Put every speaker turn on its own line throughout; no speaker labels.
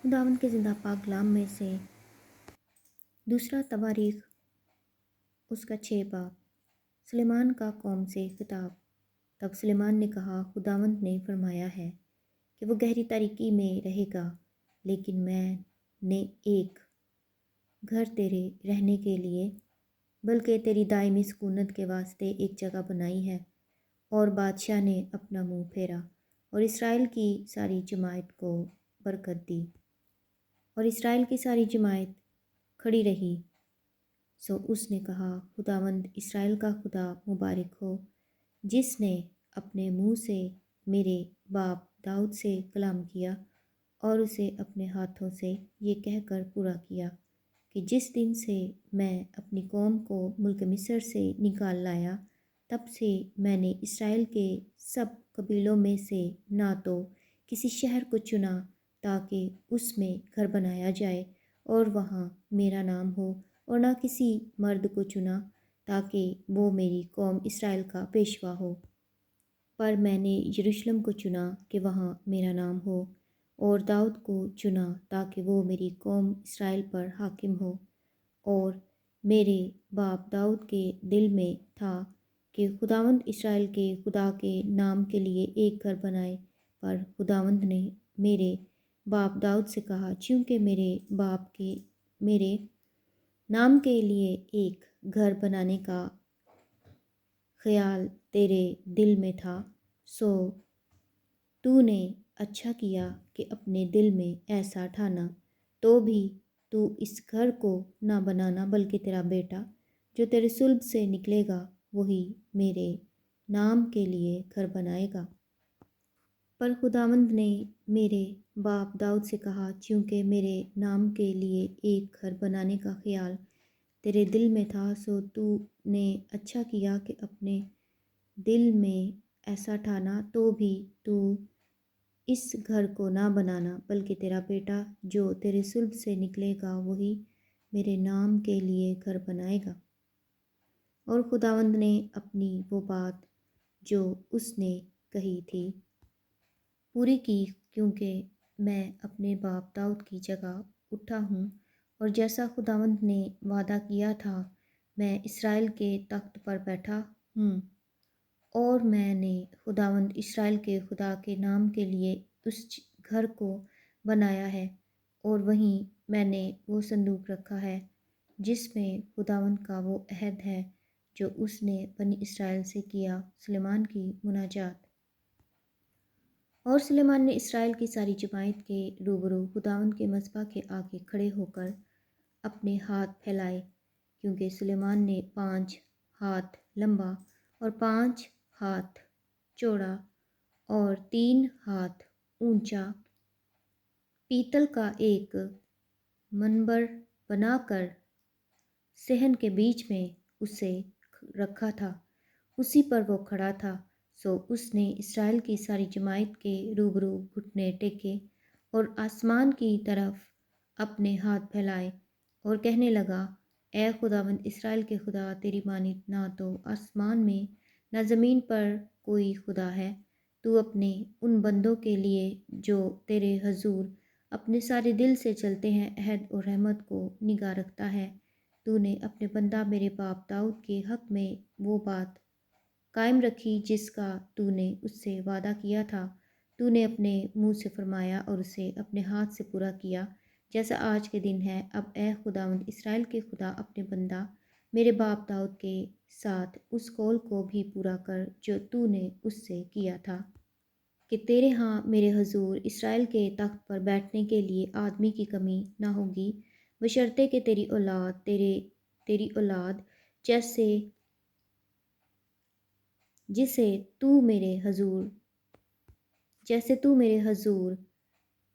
خداوند کے زندہ پاک کلام میں سے دوسرا تواریخ اس کا 6 باب۔ سلیمان کا قوم سے خطاب۔ تب سلیمان نے کہا، خداوند نے فرمایا ہے کہ وہ گہری تاریکی میں رہے گا، لیکن میں نے ایک گھر تیرے رہنے کے لیے بلکہ تیری دائمی سکونت کے واسطے ایک جگہ بنائی ہے۔ اور بادشاہ نے اپنا منہ پھیرا اور اسرائیل کی ساری جماعت کو برکت دی، اور اسرائیل کی ساری جماعت کھڑی رہی۔ سو اس نے کہا، خداوند اسرائیل کا خدا مبارک ہو، جس نے اپنے منہ سے میرے باپ داؤد سے کلام کیا اور اسے اپنے ہاتھوں سے یہ کہہ کر پورا کیا کہ جس دن سے میں اپنی قوم کو ملک مصر سے نکال لایا، تب سے میں نے اسرائیل کے سب قبیلوں میں سے نہ تو کسی شہر کو چنا تاکہ اس میں گھر بنایا جائے اور وہاں میرا نام ہو، اور نہ کسی مرد کو چنا تاکہ وہ میری قوم اسرائیل کا پیشوا ہو، پر میں نے یروشلم کو چنا کہ وہاں میرا نام ہو، اور داؤد کو چنا تاکہ وہ میری قوم اسرائیل پر حاکم ہو۔ اور میرے باپ داؤد کے دل میں تھا کہ خداوند اسرائیل کے خدا کے نام کے لیے ایک گھر بنائے، پر خداوند نے میرے باپ داؤد سے کہا، چونکہ میرے باپ کے میرے نام کے لیے ایک گھر بنانے کا خیال تیرے دل میں تھا، سو تو نے اچھا کیا کہ اپنے دل میں ایسا ٹھانا، تو بھی تو اس گھر کو نہ بنانا، بلکہ تیرا بیٹا جو تیرے صلب سے نکلے گا وہی میرے نام کے لیے گھر بنائے گا۔ پر خداوند نے میرے باپ داؤد سے کہا، چونکہ میرے نام کے لیے ایک گھر بنانے کا خیال تیرے دل میں تھا، سو تو نے اچھا کیا کہ اپنے دل میں ایسا ٹھانا، تو بھی تو اس گھر کو نہ بنانا، بلکہ تیرا بیٹا جو تیرے صلب سے نکلے گا وہی میرے نام کے لیے گھر بنائے گا۔ اور خداوند نے اپنی وہ بات جو اس نے کہی تھی پوری کی، کیونکہ میں اپنے باپ داؤد کی جگہ اٹھا ہوں، اور جیسا خداوند نے وعدہ کیا تھا میں اسرائیل کے تخت پر بیٹھا ہوں، اور میں نے خداوند اسرائیل کے خدا کے نام کے لیے اس گھر کو بنایا ہے، اور وہیں میں نے وہ صندوق رکھا ہے جس میں خداوند کا وہ عہد ہے جو اس نے بنی اسرائیل سے کیا۔ سلیمان کی مناجات۔ اور سلیمان نے اسرائیل کی ساری جماعت کے روبرو خداوند کے مذبح کے آگے کھڑے ہو کر اپنے ہاتھ پھیلائے، کیونکہ سلیمان نے 5 ہاتھ لمبا اور 5 ہاتھ چوڑا اور 3 ہاتھ اونچا پیتل کا ایک منبر بنا کر صحن کے بیچ میں اسے رکھا تھا، اسی پر وہ کھڑا تھا۔ سو اس نے اسرائیل کی ساری جماعت کے روبرو گھٹنے ٹیکے اور آسمان کی طرف اپنے ہاتھ پھیلائے اور کہنے لگا، اے خداوند اسرائیل کے خدا، تیری مانند نہ تو آسمان میں نہ زمین پر کوئی خدا ہے۔ تو اپنے ان بندوں کے لیے جو تیرے حضور اپنے سارے دل سے چلتے ہیں عہد اور رحمت کو نگاہ رکھتا ہے۔ تو نے اپنے بندہ میرے باپ داؤد کے حق میں وہ بات قائم رکھی جس کا تو نے اس سے وعدہ کیا تھا۔ تو نے اپنے منہ سے فرمایا اور اسے اپنے ہاتھ سے پورا کیا، جیسا آج کے دن ہے۔ اب اے خداوند اسرائیل کے خدا، اپنے بندہ میرے باپ داؤد کے ساتھ اس قول کو بھی پورا کر جو تو نے اس سے کیا تھا کہ تیرے ہاں میرے حضور اسرائیل کے تخت پر بیٹھنے کے لیے آدمی کی کمی نہ ہوگی، بشرطے کہ تیری اولاد جیسے تو میرے حضور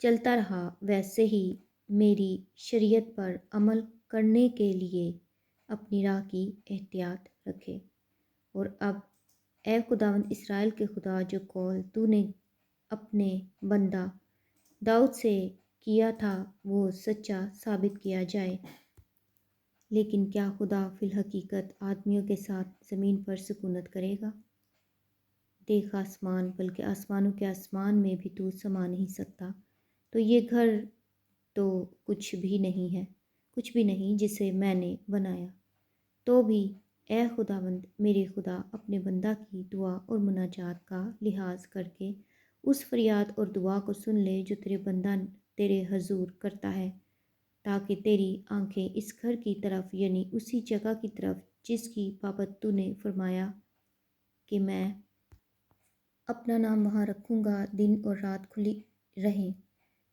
چلتا رہا، ویسے ہی میری شریعت پر عمل کرنے کے لیے اپنی راہ کی احتیاط رکھے۔ اور اب اے خداوند اسرائیل کے خدا، جو قول تو نے اپنے بندہ داؤد سے کیا تھا وہ سچا ثابت کیا جائے۔ لیکن کیا خدا فی الحقیقت آدمیوں کے ساتھ زمین پر سکونت کرے گا؟ دیکھ آسمان، بلکہ آسمانوں کے آسمان میں بھی تو سما نہیں سکتا، تو یہ گھر تو کچھ بھی نہیں جسے میں نے بنایا۔ تو بھی اے خداوند میرے خدا اپنے بندہ کی دعا اور مناجات کا لحاظ کر کے اس فریاد اور دعا کو سن لے جو تیرے بندہ تیرے حضور کرتا ہے، تاکہ تیری آنکھیں اس گھر کی طرف یعنی اسی جگہ کی طرف جس کی بابت تو نے فرمایا کہ میں اپنا نام وہاں رکھوں گا دن اور رات کھلی رہیں،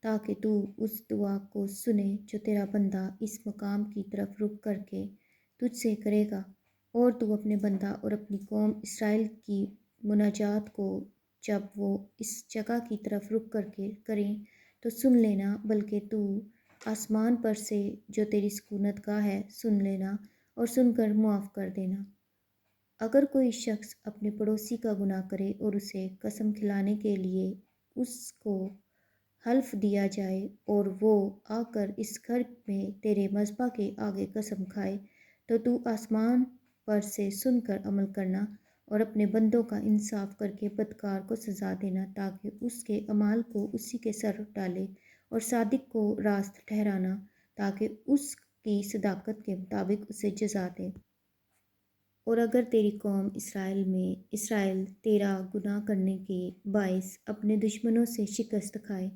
تاکہ تو اس دعا کو سنے جو تیرا بندہ اس مقام کی طرف رخ کر کے تجھ سے کرے گا، اور تو اپنے بندہ اور اپنی قوم اسرائیل کی مناجات کو جب وہ اس جگہ کی طرف رخ کر کے کریں تو سن لینا، بلکہ تو آسمان پر سے جو تیری سکونت گاہ ہے سن لینا اور سن کر معاف کر دینا۔ اگر کوئی شخص اپنے پڑوسی کا گناہ کرے اور اسے قسم کھلانے کے لیے اس کو حلف دیا جائے اور وہ آ کر اس گھر میں تیرے مذبح کے آگے قسم کھائے، تو آسمان پر سے سن کر عمل کرنا اور اپنے بندوں کا انصاف کر کے بدکار کو سزا دینا، تاکہ اس کے اعمال کو اسی کے سر ڈالے، اور صادق کو راست ٹھہرانا تاکہ اس کی صداقت کے مطابق اسے جزا دے۔ اور اگر تیری قوم اسرائیل تیرا گناہ کرنے کے باعث اپنے دشمنوں سے شکست کھائے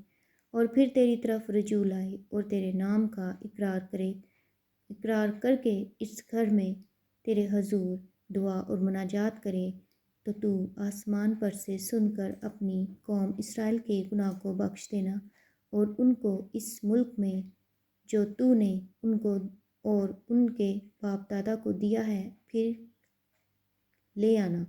اور پھر تیری طرف رجوع لائے اور تیرے نام کا اقرار کر کے اس گھر میں تیرے حضور دعا اور مناجات کرے، تو آسمان پر سے سن کر اپنی قوم اسرائیل کے گناہ کو بخش دینا اور ان کو اس ملک میں جو تو نے ان کو اور ان کے باپ دادا کو دیا ہے پھر لے آنا۔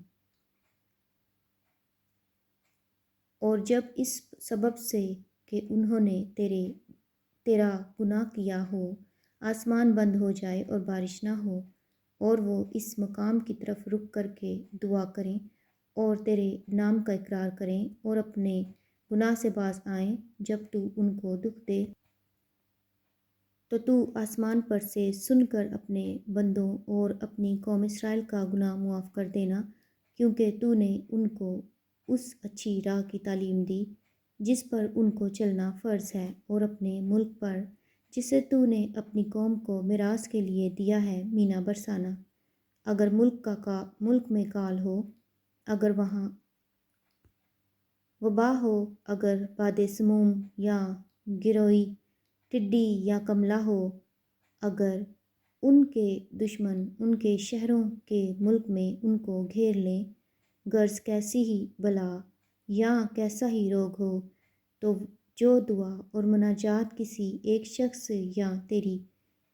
اور جب اس سبب سے کہ انہوں نے تیرا گناہ کیا ہو آسمان بند ہو جائے اور بارش نہ ہو، اور وہ اس مقام کی طرف رخ کر کے دعا کریں اور تیرے نام کا اقرار کریں اور اپنے گناہ سے باز آئیں، جب تو ان کو دکھ دے تو آسمان پر سے سن کر اپنے بندوں اور اپنی قوم اسرائیل کا گناہ معاف کر دینا، کیونکہ تو نے ان کو اس اچھی راہ کی تعلیم دی جس پر ان کو چلنا فرض ہے، اور اپنے ملک پر جسے تو نے اپنی قوم کو میراث کے لیے دیا ہے مینا برسانا۔ اگر ملک میں کال ہو، اگر وہاں وبا ہو، اگر باد سموم یا گروئی ٹڈی یا کملہ ہو، اگر ان کے دشمن ان کے شہروں کے ملک میں ان کو گھیر لیں، غرض کیسی ہی بلا یا کیسا ہی روگ ہو، تو جو دعا اور مناجات کسی ایک شخص یا تیری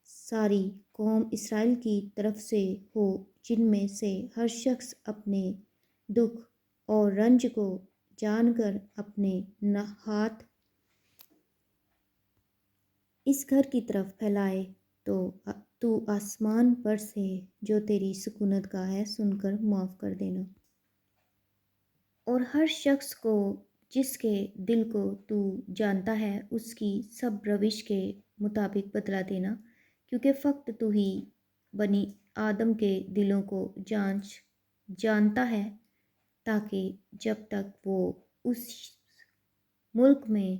ساری قوم اسرائیل کی طرف سے ہو، جن میں سے ہر شخص اپنے دکھ اور رنج کو جان کر اپنے ہاتھ اس گھر کی طرف پھیلائے، تو آسمان پر سے جو تیری سکونت گاہ ہے سن کر معاف کر دینا، اور ہر شخص کو جس کے دل کو تو جانتا ہے اس کی سب روش کے مطابق بدلہ دینا، کیونکہ فقط تو ہی بنی آدم کے دلوں کو جانتا ہے، تاکہ جب تک وہ اس ملک میں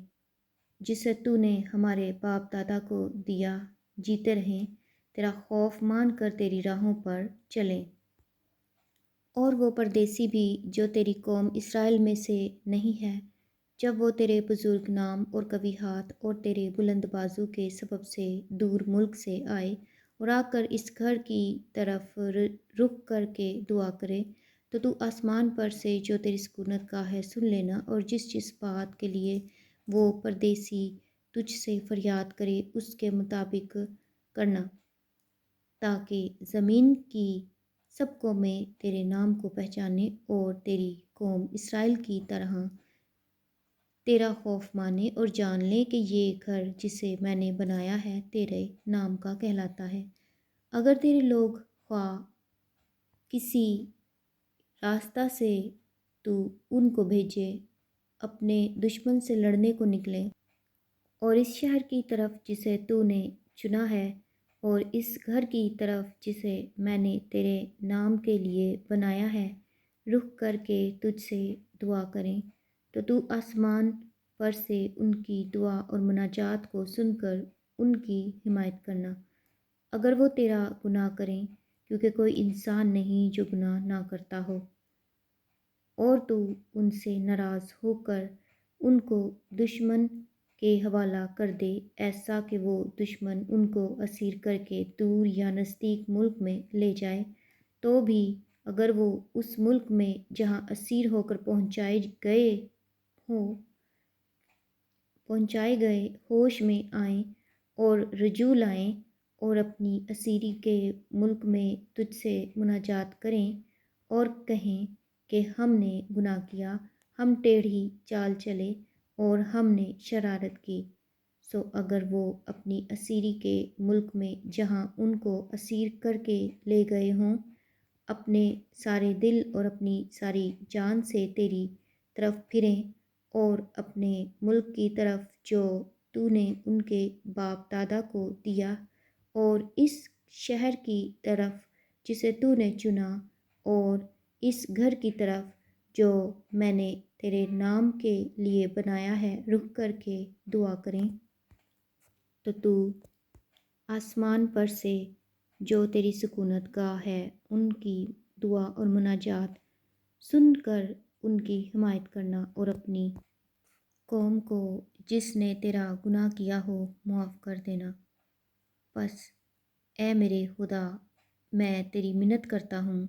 جسے تو نے ہمارے باپ دادا کو دیا جیتے رہیں، تیرا خوف مان کر تیری راہوں پر چلیں۔ اور وہ پردیسی بھی جو تیری قوم اسرائیل میں سے نہیں ہے، جب وہ تیرے بزرگ نام اور قوی ہاتھ اور تیرے بلند بازو کے سبب سے دور ملک سے آئے اور آ کر اس گھر کی طرف رخ کر کے دعا کرے، تو آسمان پر سے جو تیری سکونت گاہ ہے سن لینا، اور جس بات کے لیے وہ پردیسی تجھ سے فریاد کرے اس کے مطابق کرنا، تاکہ زمین کی سب قومیں تیرے نام کو پہچانے اور تیری قوم اسرائیل کی طرح تیرا خوف مانے اور جان لیں کہ یہ گھر جسے میں نے بنایا ہے تیرے نام کا کہلاتا ہے۔ اگر تیرے لوگ خواہ کسی راستہ سے تو ان کو بھیجے اپنے دشمن سے لڑنے کو نکلیں اور اس شہر کی طرف جسے تو نے چنا ہے اور اس گھر کی طرف جسے میں نے تیرے نام کے لیے بنایا ہے رخ کر کے تجھ سے دعا کریں، تو آسمان پر سے ان کی دعا اور مناجات کو سن کر ان کی حمایت کرنا، اگر وہ تیرا گناہ کریں، کیونکہ کوئی انسان نہیں جو گناہ نہ کرتا ہو، اور تو ان سے ناراض ہو کر ان کو دشمن کے حوالہ کر دے، ایسا کہ وہ دشمن ان کو اسیر کر کے دور یا نزدیک ملک میں لے جائے، تو بھی اگر وہ اس ملک میں جہاں اسیر ہو کر پہنچائے گئے ہوش میں آئیں اور رجوع لائیں اور اپنی اسیری کے ملک میں تجھ سے مناجات کریں اور کہیں کہ ہم نے گناہ کیا، ہم ٹیڑھی چال چلے اور ہم نے شرارت کی، سو اگر وہ اپنی اسیری کے ملک میں جہاں ان کو اسیر کر کے لے گئے ہوں، اپنے سارے دل اور اپنی ساری جان سے تیری طرف پھریں اور اپنے ملک کی طرف جو تو نے ان کے باپ دادا کو دیا، اور اس شہر کی طرف جسے تو نے چنا، اور اس گھر کی طرف جو میں نے تیرے نام کے لیے بنایا ہے، رک کر کے دعا کریں، تو آسمان پر سے جو تیری سکونت گاہ ہے ان کی دعا اور مناجات سن کر ان کی حمایت کرنا اور اپنی قوم کو جس نے تیرا گناہ کیا ہو معاف کر دینا۔ پس اے میرے خدا، میں تیری منت کرتا ہوں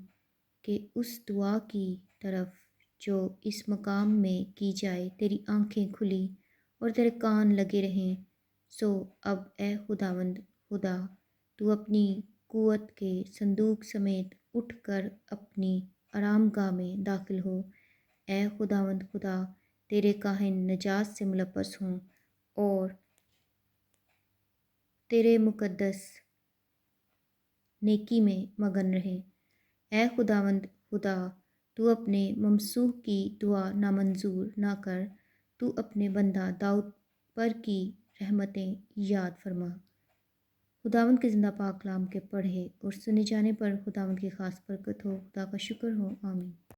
کہ اس دعا کی طرف جو اس مقام میں کی جائے تیری آنکھیں کھلی اور تیرے کان لگے رہیں، سو اب اے خداوند خدا، تو اپنی قوت کے صندوق سمیت اٹھ کر اپنی آرام گاہ میں داخل ہو۔ اے خداوند خدا، تیرے کاہن نجات سے ملبس ہوں اور تیرے مقدس نیکی میں مگن رہیں۔ اے خداوند خدا، تو اپنے ممسوح کی دعا نامنظور نہ کر، تو اپنے بندہ داؤد پر کی رحمتیں یاد فرما۔ خداوند کے زندہ پاک کلام کے پڑھے اور سنے جانے پر خداوند کی خاص برکت ہو۔ خدا کا شکر ہو، آمین۔